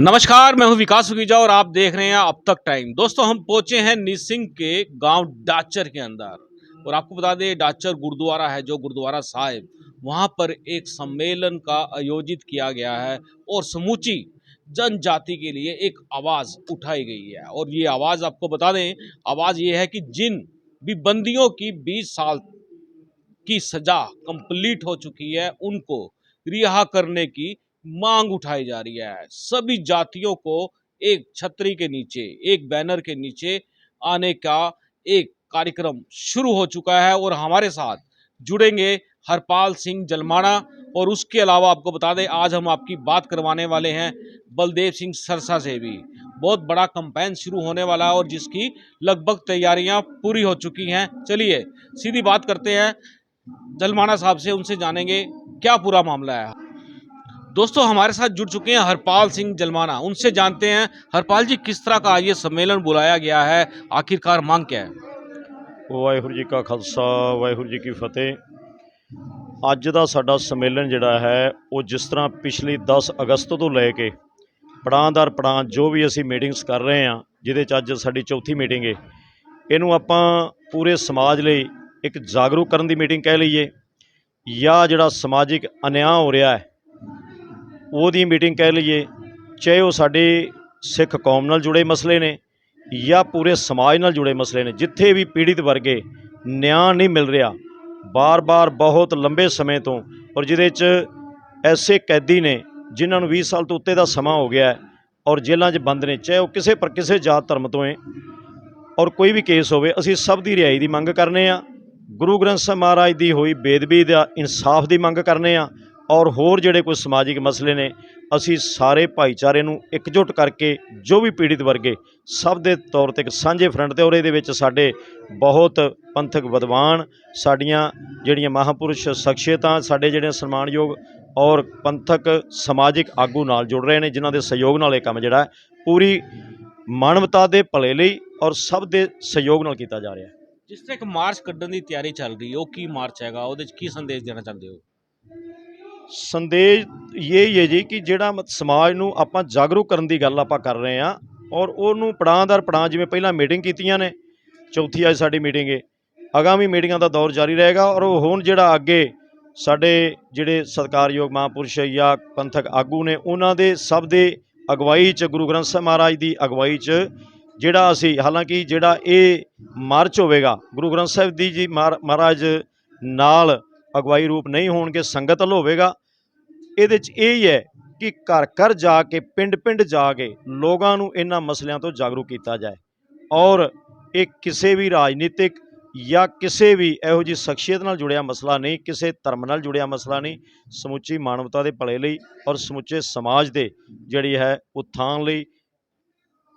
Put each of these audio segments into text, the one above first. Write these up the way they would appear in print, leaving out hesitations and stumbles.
नमस्कार, मैं हूं विकास सुगीजा और आप देख रहे हैं अब तक टाइम। दोस्तों, हम पहुंचे हैं निसिंग के गांव डाचर के अंदर और आपको बता दें डाचर गुरुद्वारा है जो गुरुद्वारा साहिब, वहां पर एक सम्मेलन का आयोजित किया गया है और समूची जनजाति के लिए एक आवाज़ उठाई गई है। और ये आवाज़ आपको बता दें, आवाज़ ये है कि जिन भी बंदियों की 20 साल की सजा कंप्लीट हो चुकी है उनको रिहा करने की मांग उठाई जा रही है। सभी जातियों को एक छतरी के नीचे, एक बैनर के नीचे आने का एक कार्यक्रम शुरू हो चुका है और हमारे साथ जुड़ेंगे हरपाल सिंह जलमाना। और उसके अलावा आपको बता दें, आज हम आपकी बात करवाने वाले हैं बलदेव सिंह सरसा से भी। बहुत बड़ा कैंपेन शुरू होने वाला है और जिसकी लगभग तैयारियां पूरी हो चुकी हैं। चलिए सीधी बात करते हैं जलमाना साहब से, उनसे जानेंगे क्या पूरा मामला है। दोस्तों, हमारे साथ जुड़ चुके हैं हरपाल सिंह जलमाना, उनसे जानते हैं हरपाल जी किस तरह का ये सम्मेलन बुलाया गया है, आखिरकार मांग क्या है। ਵਾਹਿਗੁਰੂ जी का खालसा वाहिगुरू जी की फतेह। ਅੱਜ ਦਾ ਸਾਡਾ ਸੰਮੇਲਨ ਜਿਹੜਾ ਹੈ ਉਹ ਜਿਸ ਤਰ੍ਹਾਂ ਪਿਛਲੀ 10 ਅਗਸਤ ਤੋਂ ਲੈ ਕੇ ਪੜਾਂ ਦਰ ਪੜਾਂ ਜੋ ਵੀ ਅਸੀਂ ਮੀਟਿੰਗਸ ਕਰ ਰਹੇ ਹਾਂ, ਜਿਹਦੇ 'ਚ ਅੱਜ ਸਾਡੀ ਚੌਥੀ ਮੀਟਿੰਗ ਹੈ। ਇਹਨੂੰ ਆਪਾਂ ਪੂਰੇ ਸਮਾਜ ਲਈ ਇੱਕ ਜਾਗਰੂਕ ਕਰਨ ਦੀ ਮੀਟਿੰਗ ਕਹਿ ਲਈਏ ਜਾਂ ਜਿਹੜਾ ਸਮਾਜਿਕ ਅਨਿਆਂ ਹੋ ਰਿਹਾ ਹੈ ਉਹਦੀ ਮੀਟਿੰਗ ਕਹਿ ਲਈਏ, ਚਾਹੇ ਉਹ ਸਾਡੇ ਸਿੱਖ ਕੌਮ ਨਾਲ ਜੁੜੇ ਮਸਲੇ ਨੇ ਜਾਂ ਪੂਰੇ ਸਮਾਜ ਨਾਲ ਜੁੜੇ ਮਸਲੇ ਨੇ। ਜਿੱਥੇ ਵੀ ਪੀੜਿਤ ਵਰਗੇ ਨਿਆਂ ਨਹੀਂ ਮਿਲ ਰਿਹਾ ਬਾਰ-ਬਾਰ ਬਹੁਤ ਲੰਬੇ ਸਮੇਂ ਤੋਂ, ਔਰ ਜਿਹਦੇ 'ਚ ਐਸੇ ਕੈਦੀ ਨੇ ਜਿਨ੍ਹਾਂ ਨੂੰ 20 ਸਾਲ ਤੋਂ ਉੱਤੇ ਦਾ ਸਮਾਂ ਹੋ ਗਿਆ ਔਰ ਜੇਲ੍ਹਾਂ 'ਚ ਬੰਦ ਨੇ, ਚਾਹੇ ਉਹ ਕਿਸੇ ਜਾਤ ਧਰਮ ਤੋਂ ਹੈ ਔਰ ਕੋਈ ਵੀ ਕੇਸ ਹੋਵੇ, ਅਸੀਂ ਸਭ ਦੀ ਰਿਹਾਈ ਦੀ ਮੰਗ ਕਰਨੇ ਆ। ਗੁਰੂ ਗ੍ਰੰਥ ਸਾਹਿਬ ਮਹਾਰਾਜ ਦੀ ਹੋਈ ਬੇਅਦਬੀ ਦਾ ਇਨਸਾਫ ਦੀ ਮੰਗ ਕਰਨੇ ਆ ਔਰ ਹੋਰ ਜਿਹੜੇ ਕੋਈ ਸਮਾਜਿਕ ਮਸਲੇ ਨੇ, ਅਸੀਂ ਸਾਰੇ ਭਾਈਚਾਰੇ ਨੂੰ ਇਕਜੁੱਟ ਕਰਕੇ ਜੋ ਵੀ ਪੀੜਿਤ ਵਰਗੇ ਸਭ ਦੇ ਤੌਰ 'ਤੇ ਇੱਕ ਸਾਂਝੇ ਫਰੰਟ 'ਤੇ, ਔਰ ਇਹਦੇ ਵਿੱਚ ਸਾਡੇ ਬਹੁਤ ਪੰਥਕ ਵਿਦਵਾਨ, ਸਾਡੀਆਂ ਜਿਹੜੀਆਂ ਮਹਾਂਪੁਰਸ਼ ਸ਼ਖਸੀਅਤਾਂ, ਸਾਡੇ ਜਿਹੜੇ ਸਨਮਾਨਯੋਗ ਔਰ ਪੰਥਕ ਸਮਾਜਿਕ ਆਗੂ ਨਾਲ ਜੁੜ ਰਹੇ ਨੇ, ਜਿਨ੍ਹਾਂ ਦੇ ਸਹਿਯੋਗ ਨਾਲ ਇਹ ਕੰਮ ਜਿਹੜਾ ਪੂਰੀ ਮਾਨਵਤਾ ਦੇ ਭਲੇ ਲਈ ਔਰ ਸਭ ਦੇ ਸਹਿਯੋਗ ਨਾਲ ਕੀਤਾ ਜਾ ਰਿਹਾ ਹੈ। ਜਿਸ ਤਰ੍ਹਾਂ ਇੱਕ ਮਾਰਚ ਕੱਢਣ ਦੀ ਤਿਆਰੀ ਚੱਲ ਰਹੀ ਹੈ, ਉਹ ਕੀ ਮਾਰਚ ਹੈਗਾ, ਉਹਦੇ 'ਚ ਕੀ ਸੰਦੇਸ਼ ਦੇਣਾ ਚਾਹੁੰਦੇ ਹੋ। ਸੰਦੇਸ਼ ਇਹ ਹੀ ਹੈ ਜੀ ਕਿ ਜਿਹੜਾ ਸਮਾਜ ਨੂੰ ਆਪਾਂ ਜਾਗਰੂਕ ਕਰਨ ਦੀ ਗੱਲ ਆਪਾਂ ਕਰ ਰਹੇ ਹਾਂ ਔਰ ਉਹਨੂੰ ਪੜਾਂ ਦਰ ਪੜਾਂ, ਜਿਵੇਂ ਪਹਿਲਾਂ ਮੀਟਿੰਗ ਕੀਤੀਆਂ ਨੇ, ਚੌਥੀ ਅੱਜ ਸਾਡੀ ਮੀਟਿੰਗ ਹੈ, ਆਗਾਮੀ ਮੀਟਿੰਗਾਂ ਦਾ ਦੌਰ ਜਾਰੀ ਰਹੇਗਾ ਔਰ ਹੁਣ ਜਿਹੜਾ ਅੱਗੇ ਸਾਡੇ ਜਿਹੜੇ ਸਤਿਕਾਰਯੋਗ ਮਹਾਂਪੁਰਸ਼ ਜਾਂ ਪੰਥਕ ਆਗੂ ਨੇ, ਉਹਨਾਂ ਦੇ ਸਭ ਦੇ ਅਗਵਾਈ 'ਚ, ਗੁਰੂ ਗ੍ਰੰਥ ਸਾਹਿਬ ਮਹਾਰਾਜ ਦੀ ਅਗਵਾਈ 'ਚ ਜਿਹੜਾ ਅਸੀਂ, ਹਾਲਾਂਕਿ ਜਿਹੜਾ ਇਹ ਮਾਰਚ ਹੋਵੇਗਾ ਗੁਰੂ ਗ੍ਰੰਥ ਸਾਹਿਬ ਦੀ ਜੀ ਮਹਾਰਾਜ ਨਾਲ ਅਗਵਾਈ ਰੂਪ ਨਹੀਂ ਹੋਣਗੇ, ਸੰਗਤ ਵੱਲ ਹੋਵੇਗਾ। ਇਹਦੇ 'ਚ ਇਹ ਹੀ ਹੈ ਕਿ ਘਰ ਘਰ ਜਾ ਕੇ, ਪਿੰਡ ਪਿੰਡ ਜਾ ਕੇ ਲੋਕਾਂ ਨੂੰ ਇਹਨਾਂ ਮਸਲਿਆਂ ਤੋਂ ਜਾਗਰੂਕ ਕੀਤਾ ਜਾਏ ਔਰ ਇਹ ਕਿਸੇ ਵੀ ਰਾਜਨੀਤਿਕ ਜਾਂ ਕਿਸੇ ਵੀ ਇਹੋ ਜਿਹੀ ਸ਼ਖਸੀਅਤ ਨਾਲ ਜੁੜਿਆ ਮਸਲਾ ਨਹੀਂ, ਕਿਸੇ ਧਰਮ ਨਾਲ ਜੁੜਿਆ ਮਸਲਾ ਨਹੀਂ, ਸਮੁੱਚੀ ਮਾਨਵਤਾ ਦੇ ਭਲੇ ਲਈ ਔਰ ਸਮੁੱਚੇ ਸਮਾਜ ਦੇ ਜਿਹੜੀ ਹੈ ਉਤਥਾਨ ਲਈ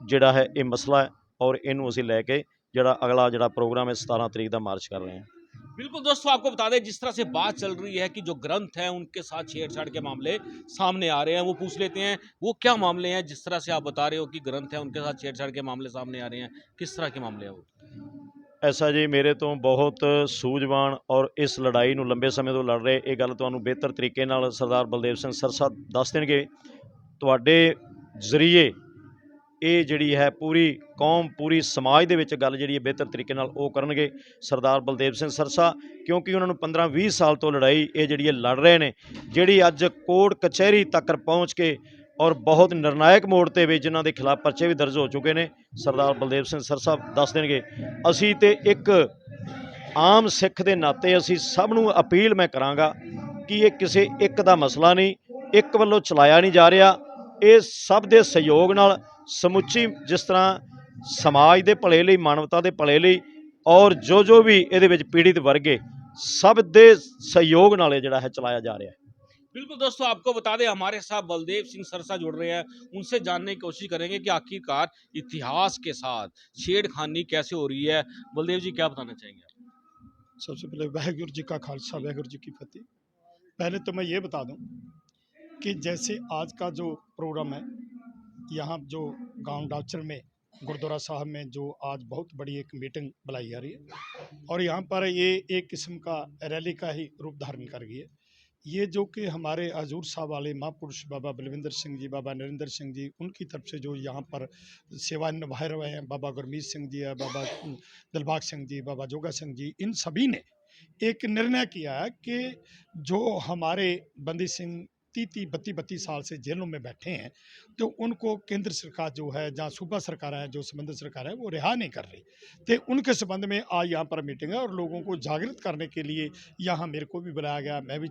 ਜਿਹੜਾ ਹੈ ਇਹ ਮਸਲਾ ਹੈ ਔਰ ਇਹਨੂੰ ਅਸੀਂ ਲੈ ਕੇ ਜਿਹੜਾ ਅਗਲਾ ਜਿਹੜਾ ਪ੍ਰੋਗਰਾਮ है 17 तारीख का मार्च कर रहे हैं। बिल्कुल दोस्तों, आपको बता दें जिस तरह से बात चल रही है कि जो ग्रंथ हैं उनके साथ छेड़छाड़ के मामले सामने आ रहे हैं, वो पूछ लेते हैं वो क्या मामले हैं। जिस तरह से आप बता रहे हो कि ग्रंथ हैं उनके साथ छेड़छाड़ के मामले सामने आ रहे हैं, किस तरह के मामले हैं वो। ऐसा जी, मेरे तो बहुत सूझवान और इस लड़ाई ਨੂੰ ਲੰਬੇ ਸਮੇਂ ਤੋਂ ਲੜ ਰਹੇ, ਇਹ ਗੱਲ ਤੁਹਾਨੂੰ ਬਿਹਤਰ ਤਰੀਕੇ ਨਾਲ ਸਰਦਾਰ ਬਲਦੇਵ ਸਿੰਘ ਸਰਸਾ ਦੱਸ ਦੇਣਗੇ। ਤੁਹਾਡੇ ਜ਼ਰੀਏ ਇਹ ਜਿਹੜੀ ਹੈ ਪੂਰੀ ਕੌਮ, ਪੂਰੀ ਸਮਾਜ ਦੇ ਵਿੱਚ ਗੱਲ ਜਿਹੜੀ ਹੈ ਬਿਹਤਰ ਤਰੀਕੇ ਨਾਲ ਉਹ ਕਰਨਗੇ ਸਰਦਾਰ ਬਲਦੇਵ ਸਿੰਘ ਸਰਸਾ, ਕਿਉਂਕਿ ਉਹਨਾਂ ਨੂੰ 15-20 ਸਾਲ ਤੋਂ ਲੜਾਈ ਇਹ ਜਿਹੜੀ ਹੈ ਲੜ ਰਹੇ ਨੇ, ਜਿਹੜੀ ਅੱਜ ਕੋਰਟ ਕਚਹਿਰੀ ਤੱਕ ਪਹੁੰਚ ਕੇ ਔਰ ਬਹੁਤ ਨਿਰਣਾਇਕ ਮੋੜ 'ਤੇ ਵੀ ਜਿਨ੍ਹਾਂ ਦੇ ਖਿਲਾਫ ਪਰਚੇ ਵੀ ਦਰਜ ਹੋ ਚੁੱਕੇ ਨੇ, ਸਰਦਾਰ ਬਲਦੇਵ ਸਿੰਘ ਸਰਸਾ ਦੱਸ ਦੇਣਗੇ। ਅਸੀਂ ਤੇ ਇੱਕ ਆਮ ਸਿੱਖ ਦੇ ਨਾਤੇ ਅਸੀਂ ਸਭ ਨੂੰ ਅਪੀਲ ਮੈਂ ਕਰਾਂਗਾ ਕਿ ਇਹ ਕਿਸੇ ਇੱਕ ਦਾ ਮਸਲਾ ਨਹੀਂ, ਇੱਕ ਵੱਲੋਂ ਚਲਾਇਆ ਨਹੀਂ ਜਾ ਰਿਹਾ, ਇਹ ਸਭ ਦੇ ਸਹਿਯੋਗ ਨਾਲ ਸਮੁੱਚੀ ਜਿਸ ਤਰ੍ਹਾਂ ਸਮਾਜ ਦੇ ਭਲੇ ਲਈ, ਮਾਨਵਤਾ ਦੇ ਭਲੇ ਲਈ ਔਰ ਜੋ ਵੀ ਇਹਦੇ ਵਿੱਚ ਪੀੜਿਤ ਵਰਗੇ ਸਭ ਦੇ ਸਹਿਯੋਗ ਨਾਲ ਇਹ ਜਿਹੜਾ ਹੈ ਚਲਾਇਆ ਜਾ ਰਿਹਾ है। बिल्कुल दोस्तों, आपको बता दें हमारे साथ बलदेव सिंह सरसा जुड़ रहे हैं, उनसे जानने की कोशिश करेंगे कि आखिरकार इतिहास के साथ छेड़खानी कैसे हो रही है। बलदेव जी, क्या बताना चाहेंगे आप। सबसे पहले वाहिगुरू जी का खालसा वाहिगुरू जी की फतेह। पहले तो मैं ये बता दूं कि जैसे आज का जो प्रोग्राम है, यहाँ जो गांव डाचर में गुरुद्वारा साहब में जो आज बहुत बड़ी एक मीटिंग बुलाई जा रही है और यहाँ पर ये एक किस्म का रैली का ही रूप धारण कर गई है। ये जो कि हमारे हजूर साहब वाले महापुरुष बाबा बलविंदर सिंह जी, बाबा नरेंद्र सिंह जी, उनकी तरफ से जो यहाँ पर सेवा निभा रहे हैं, बाबा गुरमीत सिंह जी है, बाबा दिलबाग सिंह जी, बाबा जोगा सिंह जी, इन सभी ने एक निर्णय किया है कि जो हमारे बंदी सिंह 30-32 साल से जेलों में बैठे हैं, तो उनको केंद्र सरकार जो है, जहाँ सूबा सरकार है, जो संबंधित सरकार है, वो रिहा नहीं कर रही। तो उनके संबंध में आज यहाँ पर मीटिंग है और लोगों को जागृत करने के लिए यहाँ मेरे को भी बुलाया गया। मैं भी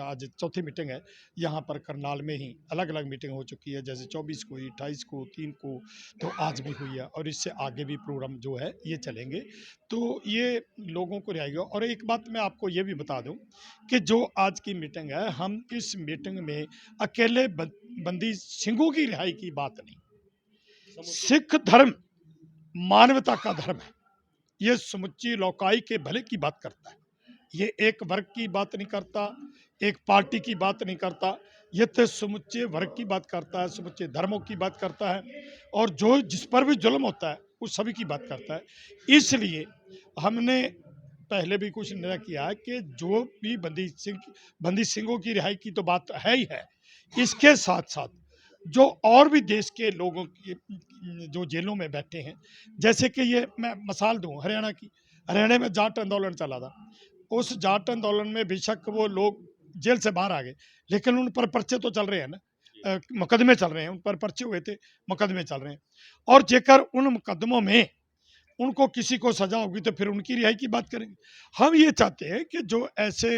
आज चौथी मीटिंग है यहाँ पर करनाल में ही। अलग अलग मीटिंग हो चुकी है, जैसे 24 को हुई, 28 को, 3 को, तो आज भी हुई है और इससे आगे भी प्रोग्राम जो है ये चलेंगे। तो ये लोगों को रिहाई। और एक बात मैं आपको ये भी बता दूं कि जो आज की मीटिंग है, हम इस मीटिंग में अकेले बंदी सिंहों की रिहाई की बात नहीं। सिख धर्म मानवता का धर्म है। ये समुच्ची लोकाई के भले की बात करता है। ये एक वर्ग की बात नहीं करता, एक पार्टी की बात नहीं करता। ये तो समुच्चे वर्ग की बात करता है, समुच्चे धर्मों की बात करता है और जो जिस पर भी जुल्म होता है उस सभी की बात करता है। इसलिए हमने पहले भी कुछ निर्णय किया है कि जो भी बंदी सिंहों की रिहाई की तो बात है ही है, इसके साथ साथ जो और भी देश के लोगों की जो जेलों में बैठे हैं, जैसे कि ये मैं मिसाल दूं हरियाणा की। हरियाणा में जाट आंदोलन चला था। उस जाट आंदोलन में बेशक वो लोग जेल से बाहर आ गए, लेकिन उन पर पर्चे तो चल रहे हैं ना, मुकदमे चल रहे हैं, उन पर पर्चे हुए थे, मुकदमे चल रहे हैं। और जेकर उन मुकदमों में उनको किसी को सजा होगी तो फिर उनकी रिहाई की बात करेंगे। हम ये चाहते हैं कि जो ऐसे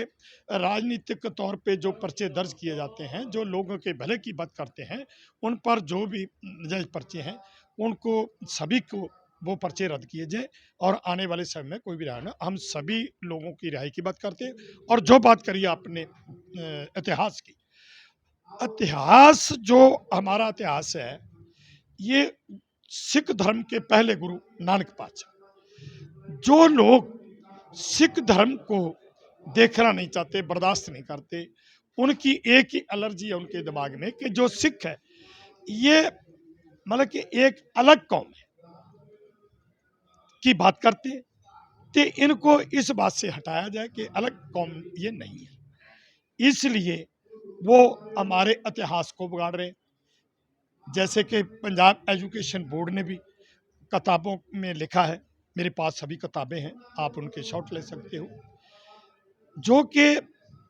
राजनीतिक तौर पे जो पर्चे दर्ज किए जाते हैं, जो लोगों के भले की बात करते हैं, उन पर जो भी नाजायज पर्चे हैं, उनको सभी को वो पर्चे रद्द किए जाए और आने वाले समय में कोई भी रहा ना। हम सभी लोगों की रिहाई की बात करते हैं। और जो बात करिए आपने इतिहास की, इतिहास जो हमारा इतिहास है, ये सिख धर्म के पहले गुरु नानक पातशाह। जो लोग सिख धर्म को देखना नहीं चाहते, बर्दाश्त नहीं करते, उनकी एक ही एलर्जी है उनके दिमाग में कि जो सिख है ये मतलब कि एक अलग कौम है की बात करते हैं। तो इनको इस बात से हटाया जाए कि अलग कौम ये नहीं है। इसलिए वो हमारे इतिहास को बिगाड़ रहे हैं। जैसे कि पंजाब एजुकेशन बोर्ड ने भी किताबों में लिखा है, मेरे पास सभी किताबें हैं, आप उनके शॉट ले सकते हो, जो कि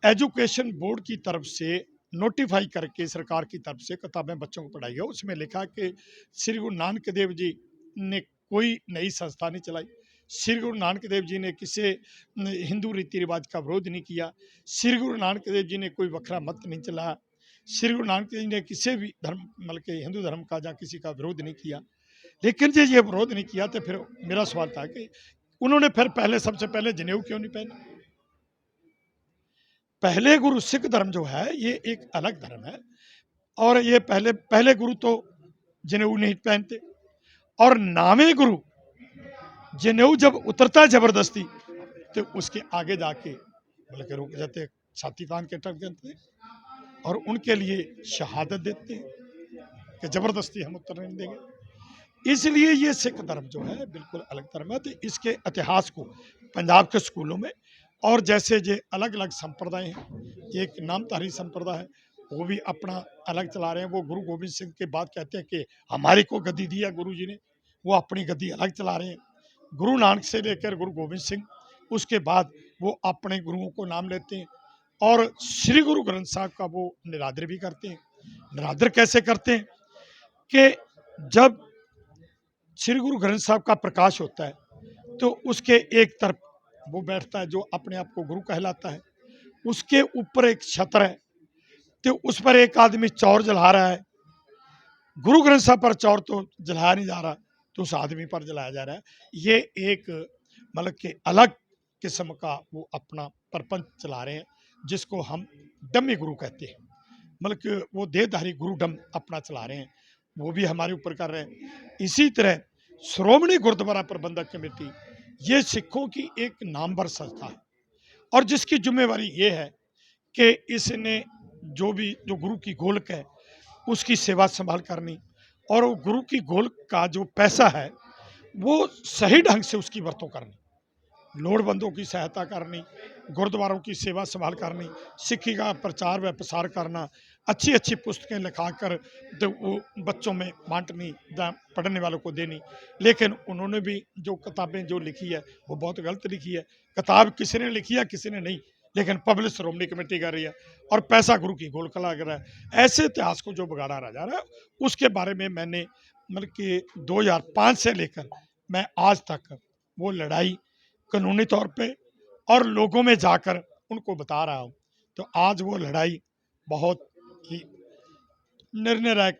एजुकेशन बोर्ड की तरफ से नोटिफाई करके सरकार की तरफ से किताबें बच्चों को पढ़ाई है। उसमें लिखा कि श्री गुरु नानक देव जी ने कोई नई संस्था नहीं चलाई, श्री गुरु नानक देव जी ने किसी हिंदू रीति रिवाज का विरोध नहीं किया, श्री गुरु नानक देव जी ने कोई वखरा मत नहीं चलाया, श्री गुरु नानक देव जी ने किसी भी धर्म मतलब के हिंदू धर्म का या किसी का विरोध नहीं किया। लेकिन जो ये विरोध नहीं किया तो फिर मेरा सवाल था कि उन्होंने फिर पहले सबसे पहले जनेऊ क्यों नहीं पहने? पहले गुरु सिख धर्म जो है ये एक अलग धर्म है और ये पहले गुरु तो जनेऊ नहीं पहनते। और नामे गुरु जनेऊ जब उतरता है जबरदस्ती तो उसके आगे जाके मतलब रुक जाते, छाती तान के टक जाते और उनके लिए शहादत देते हैं कि जबरदस्ती हम उतरने नहीं देंगे। इसलिए ये सिख धर्म जो है बिल्कुल अलग धर्म है। तो इसके इतिहास को पंजाब के स्कूलों में और जैसे जो अलग अलग संप्रदाय हैं, एक नामधारी संप्रदाय है वो भी अपना अलग चला रहे हैं। वो गुरु गोविंद सिंह के बाद कहते हैं कि हमारी को गद्दी दिया गुरु जी ने, वो अपनी गद्दी अलग चला रहे हैं। गुरु नानक से लेकर गुरु गोविंद सिंह, उसके बाद वो अपने गुरुओं को नाम लेते हैं और श्री गुरु ग्रंथ साहब का वो निरादर भी करते हैं। निरादर कैसे करते हैं कि जब श्री गुरु ग्रंथ साहब का प्रकाश होता है तो उसके एक तरफ वो बैठता है जो अपने आप को गुरु कहलाता है, उसके ऊपर एक छत्र है तो उस पर एक आदमी चौर जला रहा है। गुरु ग्रंथ साहब पर चौर तो जलाया नहीं जा रहा, तो उस आदमी पर जलाया जा रहा है। ये एक मतलब कि अलग किस्म का वो अपना प्रपंच चला रहे हैं, जिसको हम डम्मी गुरु कहते हैं। मतलब कि वो देहधारी गुरु डम अपना चला रहे हैं, वो भी हमारे ऊपर कर रहे हैं। इसी तरह श्रोमणी गुरुद्वारा प्रबंधक कमेटी ये सिखों की एक नामवर संस्था है और जिसकी जिम्मेवारी ये है कि इसने जो गुरु की गोलक है उसकी सेवा संभाल करनी और वो गुरु की गोलक का जो पैसा है वो सही ढंग से उसकी वरतों करनी। लोड़वंदों की सहायता करनी, गुरुद्वारों की सेवा संभाल करनी, सिक्खी का प्रचार व प्रसार करना, अच्छी अच्छी पुस्तकें लिखाकर तो वो बच्चों में बांटनी, पढ़ने वालों को देनी। लेकिन उन्होंने भी जो किताबें जो लिखी है वो बहुत गलत लिखी है। किताब किसी ने लिखी है, किसी ने नहीं, लेकिन पब्लिश श्रोमणी कमेटी कर रही है और पैसा गुरु की गोल खला कर रहा है। ऐसे इतिहास को जो बिगाड़ा रह जा रहा है, उसके बारे में मैंने मतलब कि 2005 से लेकर मैं आज तक वो लड़ाई कानूनी तौर पे और लोगों में जाकर उनको बता रहा हूँ। तो आज वो लड़ाई बहुत ही निर्णायक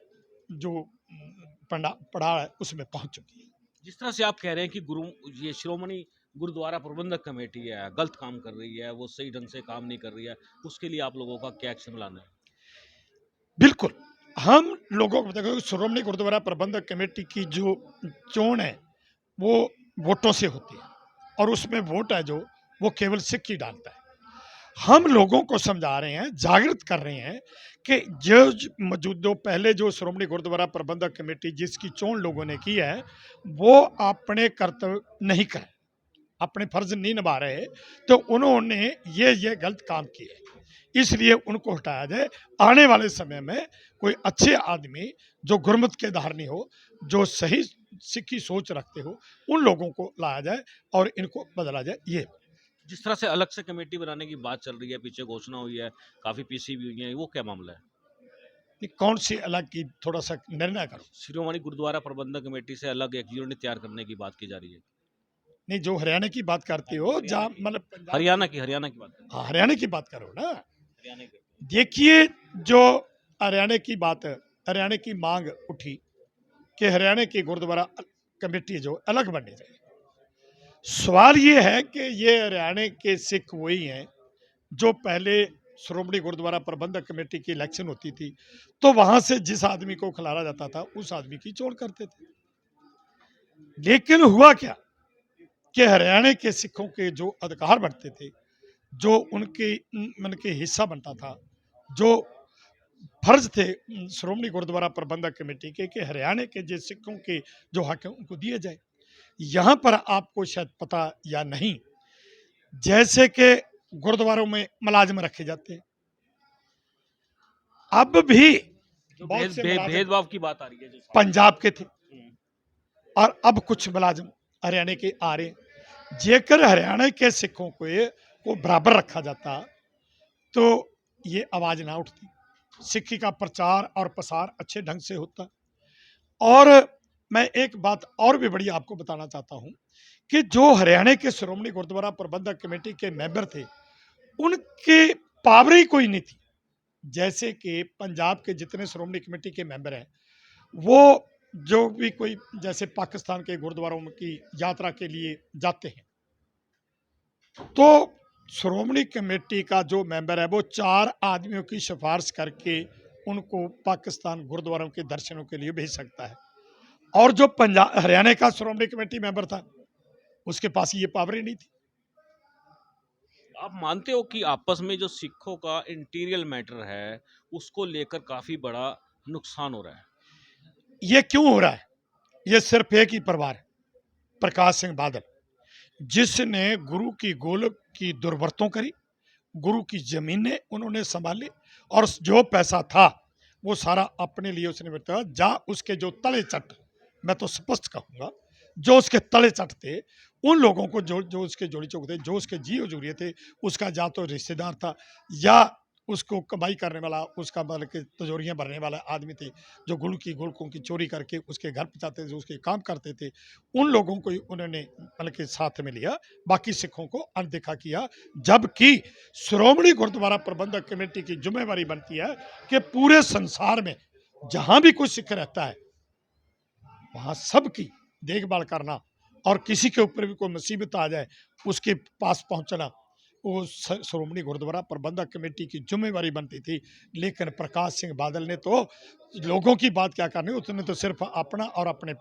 जो पड़ा है उसमें पहुंच चुकी है। जिस तरह से आप कह रहे हैं कि ये श्रोमणी गुरुद्वारा प्रबंधक कमेटी है गलत काम कर रही है, वो सही ढंग से काम नहीं कर रही है, उसके लिए आप लोगों का क्या एक्शन लाना है? बिल्कुल, हम लोगों को देखो, श्रोमणी गुरुद्वारा प्रबंधक कमेटी की जो चोन है वो वोटों से होती है और उसमें वोट है जो वो केवल सिख ही डालता है। हम लोगों को समझा रहे हैं, जागृत कर रहे हैं कि जो पहले जो श्रोमणी गुरुद्वारा प्रबंधक कमेटी जिसकी चोन लोगों ने की है, वो अपने कर्तव्य नहीं कर, अपने फर्ज नहीं निभा रहे, तो उन्होंने ये गलत काम किए, इसलिए उनको हटाया जाए। आने वाले समय में कोई अच्छे आदमी जो गुरमत के धारणी हो, जो सही सिक्खी सोच रखते हो, उन लोगों को लाया जाए और इनको बदला जाए। ये जिस तरह से अलग से कमेटी बनाने की बात चल रही है, पीछे घोषणा हुई है, काफी पीसी भी हुई है, वो क्या मामला है? ये कौन सी अलग की थोड़ा सा निर्णय करो। शिरोमणि गुरुद्वारा प्रबंधक कमेटी से अलग एक यूनिट तैयार करने की बात की जा रही है। नहीं, जो हरियाणा की बात करते हो, जहाँ मतलब हरियाणा की बात करें। हाँ, हरियाणा की बात करो ना। हरियाणा की। देखिए, जो हरियाणा की बात है, हरियाणा की मांग उठी कि हरियाणा की गुरुद्वारा कमेटी जो अलग बननी चाहिए। सवाल ये है कि ये हरियाणा के सिख वही हैं जो पहले श्रोमणी गुरुद्वारा प्रबंधक कमेटी की इलेक्शन होती थी तो वहां से जिस आदमी को खिलारा जाता था उस आदमी की चोट करते थे। लेकिन हुआ क्या कि हरियाणा के सिखों के जो अधिकार बढ़ते थे, जो उनके मन के हिस्सा बनता था, जो फर्ज थे श्रोमणी गुरुद्वारा प्रबंधक कमेटी के कि हरियाणा के जो सिखों के जो हक है उनको दिए जाए। यहाँ पर आपको शायद पता या नहीं, जैसे कि गुरुद्वारों में मुलाजिम रखे जाते हैं, अब भी जो बहुत से मुलाजिम भेदभाव की बात आ रही है, जो पंजाब के थे और अब कुछ मुलाजिम हरियाणा के आ रहे हैं। जेकर हरियाणा के सिखों को बराबर रखा जाता तो ये आवाज ना उठती, सिक्खी का प्रचार और प्रसार अच्छे ढंग से होता। और मैं एक बात और भी बड़ी आपको बताना चाहता हूं कि जो हरियाणा के श्रोमणी गुरुद्वारा प्रबंधक कमेटी के मेंबर थे, उनके पावर ही कोई नहीं थी। जैसे कि पंजाब के जितने श्रोमणी कमेटी के मेंबर हैं, वो जो भी कोई जैसे पाकिस्तान के गुरुद्वारों की यात्रा के लिए जाते हैं, तो श्रोमणी कमेटी का जो मेंबर है वो 4 आदमियों की सिफारिश करके उनको पाकिस्तान गुरुद्वारों के दर्शनों के लिए भेज सकता है। और जो पंजाब हरियाणा का श्रोमणी कमेटी मेंबर था, उसके पास ये पावर ही नहीं थी। आप मानते हो कि आपस में जो सिखों का इंटीरियर मैटर है, उसको लेकर काफी बड़ा नुकसान हो रहा है? ये क्यों हो रहा है? ये सिर्फ एक ही परिवार है, प्रकाश सिंह बादल, जिसने गुरु की गोलक की दुर्वरतों करी, गुरु की जमीनें उन्होंने संभाली और जो पैसा था वो सारा अपने लिए उसने बताया। जा उसके जो तले चट, मैं तो स्पष्ट कहूंगा, जो उसके तले चट थे, उन लोगों को जो उसके जोड़ी चौक थे, जो उसके जी हजूरिये थे, उसका या तो रिश्तेदार था या उसको कमाई करने वाला, उसका मतलब कि तिजोरियां भरने वाला आदमी थे, जो गुरु की गोलकों की चोरी करके उसके घर पहुंचाते थे, जो उसके काम करते थे, उन लोगों को ही उन्होंने मतलब के साथ में लिया, बाकी सिखों को अनदेखा किया। जबकि श्रोमणी गुरुद्वारा प्रबंधक कमेटी की जिम्मेवारी बनती है कि पूरे संसार में जहां भी कोई सिख रहता है वहां सबकी देखभाल करना और किसी के ऊपर भी कोई मुसीबत आ जाए उसके पास पहुंचना, वो श्रोमणी गुरुद्वारा प्रबंधक कमेटी की जिम्मेवारी बनती थी। लेकिन प्रकाश सिंह बादल ने तो लोगों की बात क्या करनी, उसने तो सिर्फ अपना और अपने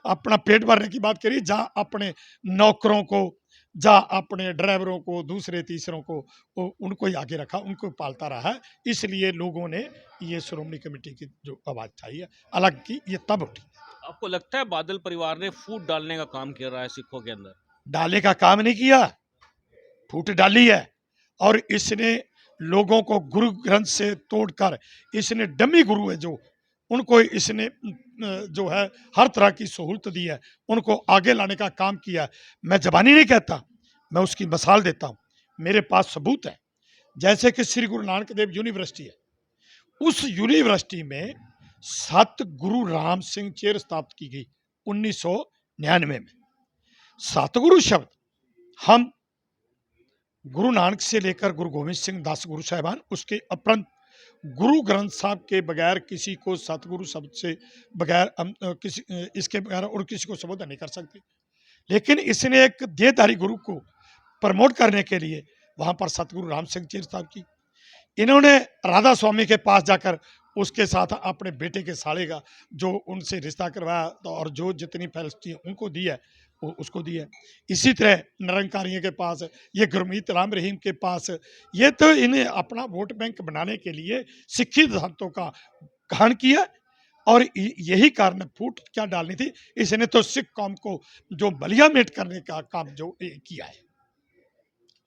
अपना पेट भरने की बात करी। जहाँ अपने नौकरों को, जहाँ अपने ड्राइवरों को, दूसरे तीसरों को, उनको ही आगे रखा, उनको पालता रहा है। इसलिए लोगों ने ये श्रोमणी कमेटी की जो आवाज चाहिए अलग की, ये तब उठी। आपको लगता है बादल परिवार ने फूट डालने का काम कर रहा है सिखों के अंदर? डाले का काम नहीं किया, फूट डाली है। और इसने लोगों को गुरु ग्रंथ से तोड़कर, इसने डमी गुरु है जो, उनको इसने जो है हर तरह की सहूलत दी है, उनको आगे लाने का काम किया है। मैं जबानी नहीं कहता, मैं उसकी मिसाल देता हूँ, मेरे पास सबूत है। जैसे कि श्री गुरु नानक देव यूनिवर्सिटी है, उस यूनिवर्सिटी में सतगुरु राम सिंह चेयर स्थापित की गई 1999 में। सतगुरु शब्द हम गुरु नानक से लेकर गुरु गोविंद सिंह दास गुरु साहिबान, उसके उपरंत गुरु ग्रंथ साहब के बगैर किसी को सतगुरु शब्द से बगैर हम इसके बगैर और किसी को संबोधन नहीं कर सकते। लेकिन इसने एक देहधारी गुरु को प्रमोट करने के लिए वहां पर सतगुरु राम सिंह चेयर स्थापित की। इन्होंने राधा स्वामी के पास जाकर उसके साथ अपने बेटे के साले का जो उनसे रिश्ता करवाया, और जो जितनी फैसिलिटी उनको दी है वो उसको दी है। इसी तरह निरंकारियों के पास, ये गुरमीत राम रहीम के पास, ये तो इन्हें अपना वोट बैंक बनाने के लिए सिक्खी सिद्धांतों का ग्रहण किया। और यही कारण फूट क्या डालनी थी, इसने तो सिख कौम को जो बलिया मेट करने का काम जो किया है।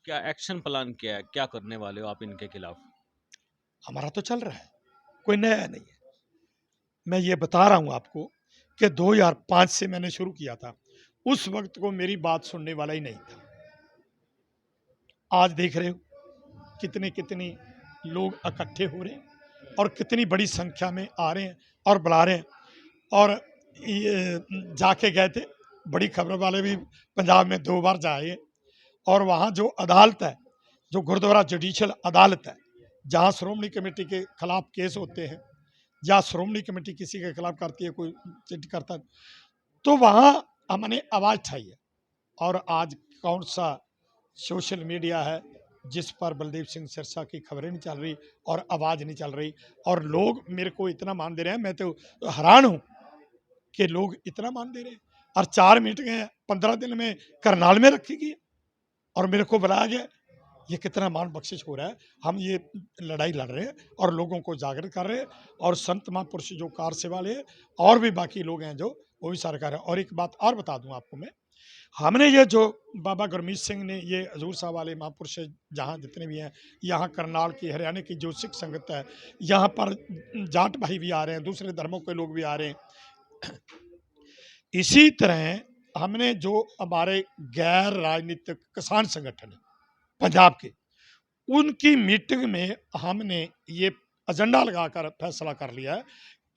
क्या एक्शन प्लान क्या है, क्या करने वाले हो आप इनके खिलाफ? हमारा तो चल रहा है, कोई नया नहीं है। मैं ये बता रहा हूं आपको कि 2005 से मैंने शुरू किया था, उस वक्त को मेरी बात सुनने वाला ही नहीं था। आज देख रहे हो कितने कितने लोग इकट्ठे हो रहे हैं और कितनी बड़ी संख्या में आ रहे हैं और बुला रहे हैं। और ये जाके गए थे, बड़ी खबर वाले भी पंजाब में 2 बार जाए, और वहाँ जो अदालत है, जो गुरुद्वारा जुडिशल अदालत है, जहाँ श्रोमणी कमेटी के खिलाफ केस होते हैं या श्रोमणी कमेटी किसी के खिलाफ करती है, कोई चिट करता है, तो वहाँ हमने आवाज़ उठाई है। और आज कौन सा सोशल मीडिया है जिस पर बलदेव सिंह सिरसा की खबरें नहीं चल रही और आवाज़ नहीं चल रही, और लोग मेरे को इतना मान दे रहे हैं। मैं तो हैरान हूँ कि लोग इतना मान दे रहे हैं। और 4 मीटिंगें 15 दिन में करनाल में रखी गई और मेरे को बुलाया गया। ये कितना मान बख्शिश हो रहा है। हम ये लड़ाई लड़ रहे हैं और लोगों को जागृत कर रहे हैं, और संत महापुरुष जो कार से वाले हैं और भी बाकी लोग हैं जो, वो भी सारे कर रहे हैं। और एक बात और बता दूं आपको मैं, हमने ये जो बाबा गुरमीत सिंह ने ये हजूर साहब वाले महापुरुष जहाँ जितने भी हैं, यहाँ करनाल की हरियाणा की जो सिख संगत है, यहाँ पर जाट भाई भी आ रहे हैं, दूसरे धर्मों के लोग भी आ रहे हैं। इसी तरह हमने जो हमारे गैर राजनीतिक किसान संगठन है पंजाब के, उनकी मीटिंग में हमने ये एजेंडा लगाकर फैसला कर लिया है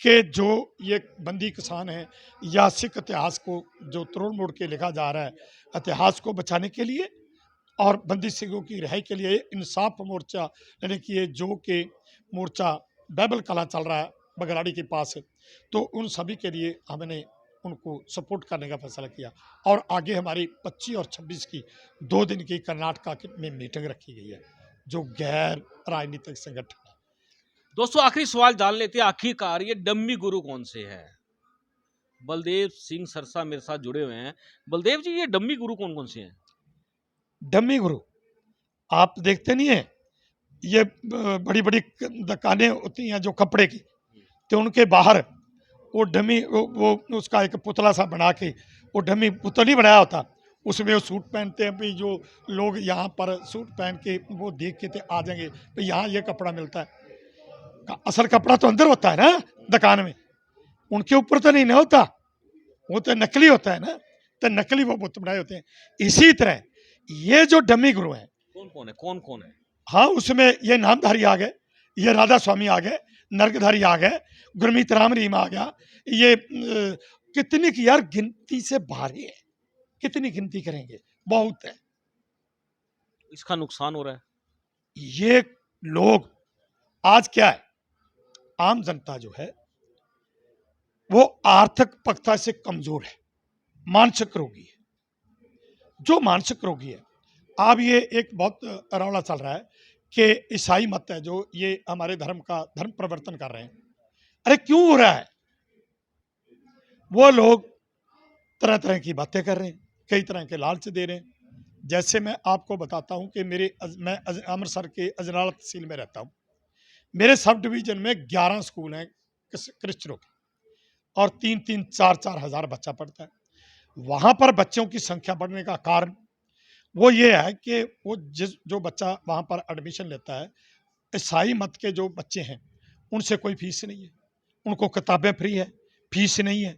कि जो ये बंदी किसान है या सिख इतिहास को जो तोड़ मोड़ के लिखा जा रहा है, इतिहास को बचाने के लिए और बंदी सिखों की रिहाई के लिए इंसाफ मोर्चा, यानी कि ये जो कि मोर्चा बाइबल कला चल रहा है बगराड़ी के पास, तो उन सभी के लिए हमने उनको सपोर्ट करने का फैसला किया। और आगे हमारी 25 और 26 की 2 दिन की कर्नाटका में मीटिंग रखी गई है, जो गैर राजनीतिक संगठन है। दोस्तों आखिरी सवाल जान लेते हैं, आखिरकार ये डम्मी गुरु कौन से हैं? बलदेव सिंह सरसा मेरे साथ जुड़े हुए हैं। बलदेव जी, ये डम्मी गुरु कौन कौन से हैं? डम्मी गुरु आप देखते नहीं है, ये बड़ी बड़ी दुकानें होती हैं जो कपड़े की, तो उनके बाहर वो डमी वो उसका एक पुतला सा बना के, वो डमी पुतला नहीं बनाया होता, उसमें वो सूट पहनते हैं। भाई जो लोग यहाँ पर सूट पहन के वो देख के ते आ जाएंगे भाई यहाँ ये कपड़ा मिलता है। असल कपड़ा तो अंदर होता है ना दुकान में, उनके ऊपर तो नहीं ना होता, वो तो नकली होता है ना, तो नकली वो बुत बनाए होते हैं। इसी तरह ये जो डमी गुरु हैं, कौन कौन है? हाँ, उसमें ये नामधारी आ गए, ये राधा स्वामी आ गए, नरकधारी आ गए, गुरमीत राम रहीम आ गया। ये कितनी की यार गिनती से भारी है, कितनी गिनती करेंगे, बहुत है। इसका नुकसान हो रहा है। ये लोग आज क्या है, आम जनता जो है वो आर्थिक पक्षता से कमजोर है, मानसिक रोगी है। जो मानसिक रोगी है, अब ये एक बहुत रौला चल रहा है कि ईसाई मत है जो ये हमारे धर्म का धर्म परिवर्तन कर रहे हैं। अरे क्यों हो रहा है? वो लोग तरह तरह की बातें कर रहे हैं, कई तरह के लालच दे रहे हैं। जैसे मैं आपको बताता हूं कि मैं अमृतसर के अजनाला तहसील में रहता हूं। मेरे सब डिवीजन में 11 स्कूल हैं क्रिश्चियनों के, और 3-3, 4-4 हज़ार बच्चा पढ़ता है। वहाँ पर बच्चों की संख्या बढ़ने का कारण वो ये है कि वो जो बच्चा वहाँ पर एडमिशन लेता है, ईसाई मत के जो बच्चे हैं, उनसे कोई फीस नहीं है, उनको किताबें फ्री है, फीस नहीं है।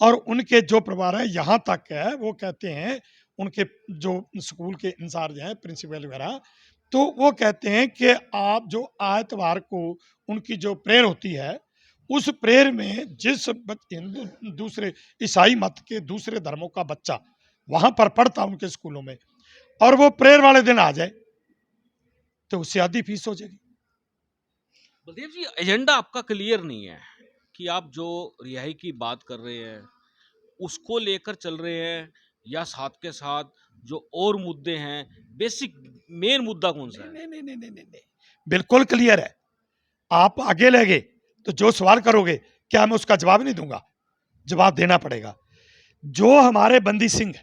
और उनके जो परिवार है, यहाँ तक है वो कहते हैं, उनके जो स्कूल के इंचार्ज हैं, प्रिंसिपल वगैरह, तो वो कहते हैं कि आप जो आयतवार को उनकी जो प्रेयर होती है, उस प्रेयर में जिस हिंदू दूसरे ईसाई मत के दूसरे धर्मों का बच्चा वहां पर पढ़ता उनके स्कूलों में, और वो प्रेयर वाले दिन आ जाए, तो उससे आधी फीस हो जाएगी। बलदेव जी, एजेंडा आपका क्लियर नहीं है कि आप जो रिहाई की बात कर रहे हैं उसको लेकर चल रहे हैं, या साथ के साथ जो और मुद्दे हैं, बेसिक मेन मुद्दा कौन सा है? नहीं नहीं नहीं नहीं नहीं नहीं, बिल्कुल क्लियर है। आप आगे ले गए तो जो सवाल करोगे क्या मैं उसका जवाब नहीं दूंगा? जवाब देना पड़ेगा। जो हमारे बंदी सिंह,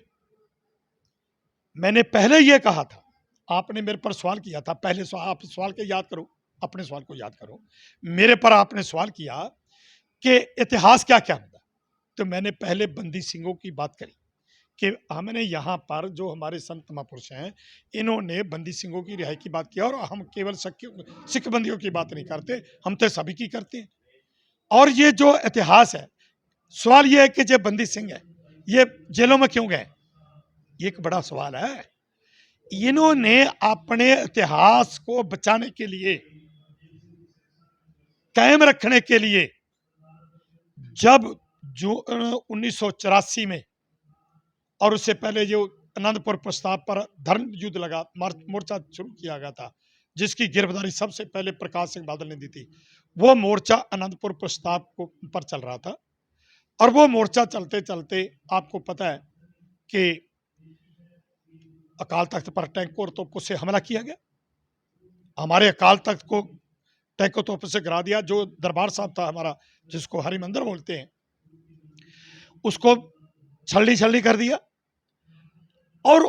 मैंने पहले ये कहा था, आपने मेरे पर सवाल किया था, पहले सवाल, आप सवाल के याद करो, अपने सवाल को याद करो। मेरे पर आपने सवाल किया कि इतिहास क्या क्या होता, तो मैंने पहले बंदी सिंहों की बात करी कि हमने यहाँ पर जो हमारे संत महापुरुष हैं, इन्होंने बंदी सिंहों की रिहाई की बात किया, और हम केवल सिख बंदियों की बात नहीं करते, हम तो सभी की करते हैं। और ये जो इतिहास है, सवाल ये है कि जो बंदी सिंह है ये जेलों में क्यों गए, ये एक बड़ा सवाल है। इन्होंने अपने इतिहास को बचाने के लिए, कायम रखने के लिए, जब जो 1984 में और उससे पहले जो आनंदपुर प्रस्ताव पर धर्म युद्ध लगा, मोर्चा शुरू किया गया था, जिसकी गिरफ्तारी सबसे पहले प्रकाश सिंह बादल ने दी थी, वो मोर्चा आनंदपुर प्रस्ताव को पर चल रहा था। और वो मोर्चा चलते चलते आपको पता है कि अकाल तख्त पर टैंकों और तोपों से हमला किया गया। हमारे अकाल तख्त को टैंकों तोपों से गिरा दिया। जो दरबार साहब था हमारा, जिसको हरिमंदिर बोलते हैं, उसको छलनी छलनी कर दिया। और